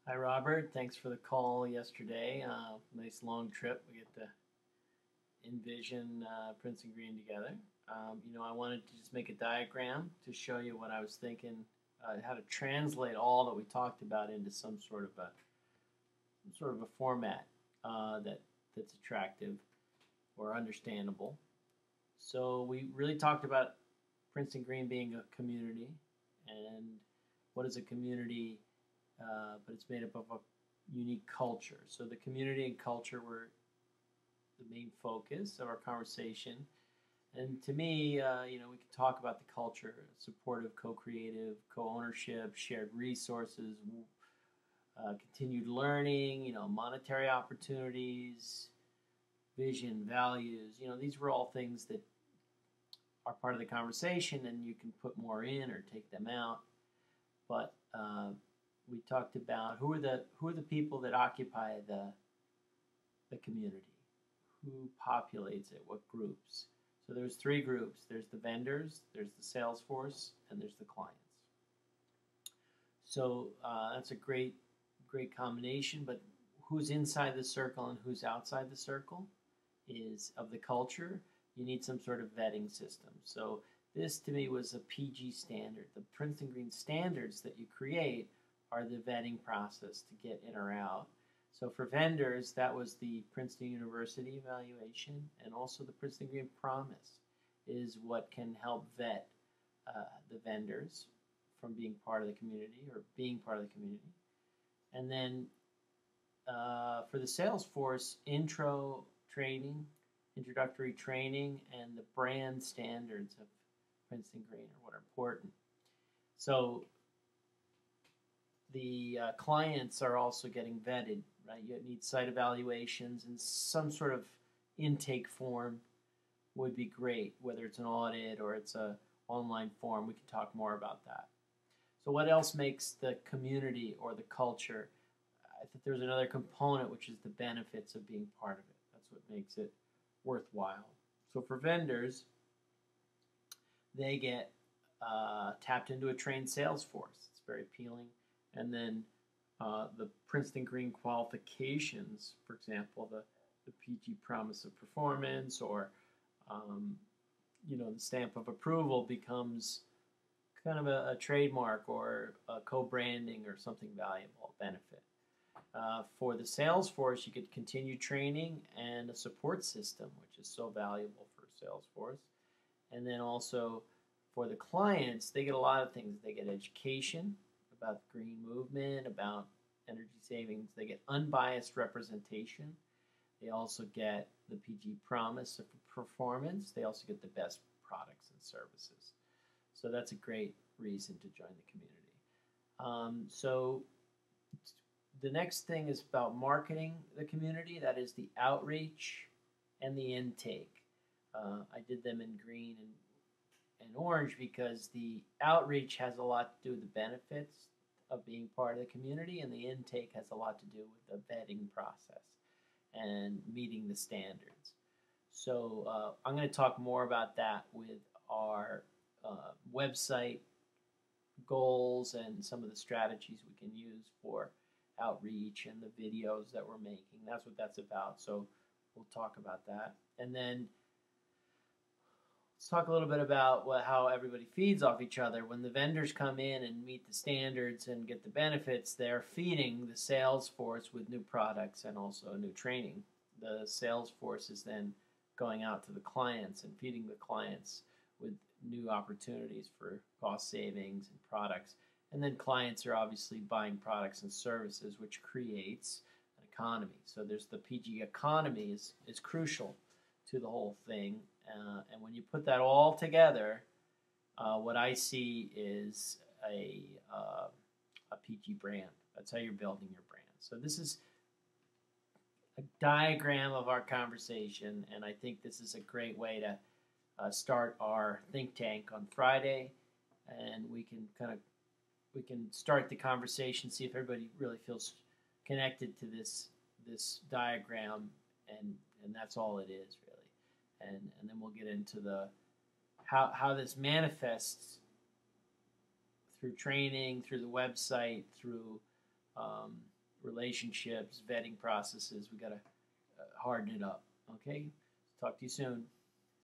Hi, Robert. Thanks for the call yesterday. Nice long trip. We get to envision Prince and Green together. I wanted to just make a diagram to show you what I was thinking, how to translate all that we talked about into some sort of a format that's attractive or understandable. So we really talked about Prince and Green being a community, and what is a community? But it's made up of a unique culture. So the community and culture were the main focus of our conversation. And to me, we can talk about the culture: supportive, co-creative, co-ownership, shared resources, continued learning. Monetary opportunities, vision, values. These were all things that are part of the conversation, and you can put more in or take them out. But we talked about who are the people that occupy the community, who populates it, what groups. So there's three groups. There's the vendors, there's the sales force, and there's the clients. So that's a great combination. But who's inside the circle and who's outside the circle is of the culture. You need some sort of vetting system. So this to me was a PG standard. The Prince and Green standards that you create are the vetting process to get in or out. So for vendors, that was the Princeton University evaluation, and also the Princeton Green Promise is what can help vet the vendors from being part of the community or being part of the community. And then for the sales force, introductory training, and the brand standards of Princeton Green are what are important. So the clients are also getting vetted, right? You need site evaluations, and some sort of intake form would be great, whether it's an audit or it's an online form. We can talk more about that. So what else makes the community or the culture? I think there's another component, which is the benefits of being part of it. That's what makes it worthwhile. So for vendors, they get tapped into a trained sales force. It's very appealing. And then the Princeton Green qualifications, for example, the PG promise of performance, or the stamp of approval becomes kind of a trademark or a co-branding or something valuable benefit. For the sales force, you get continued training and a support system, which is so valuable for sales force. And then also for the clients, they get a lot of things. They get education about the green movement, about energy savings. They get unbiased representation. They also get the PG promise of performance. They also get the best products and services. So that's a great reason to join the community. So the next thing is about marketing the community. That is the outreach and the intake. I did them in green and orange because the outreach has a lot to do with the benefits of being part of the community, and the intake has a lot to do with the vetting process and meeting the standards. So I'm going to talk more about that with our website goals and some of the strategies we can use for outreach and the videos that we're making. That's what that's about. So we'll talk about that. And then let's talk a little bit about how everybody feeds off each other. When the vendors come in and meet the standards and get the benefits, they're feeding the sales force with new products and also new training. The sales force is then going out to the clients and feeding the clients with new opportunities for cost savings and products. And then clients are obviously buying products and services, which creates an economy. So there's the PG economy is crucial to the whole thing. And when you put that all together, what I see is a PG brand. That's how you're building your brand. So this is a diagram of our conversation, and I think this is a great way to start our think tank on Friday, and we can start the conversation, see if everybody really feels connected to this diagram, and that's all it is really. And then we'll get into the how this manifests through training, through the website, through relationships, vetting processes. We got to harden it up. Okay? Talk to you soon.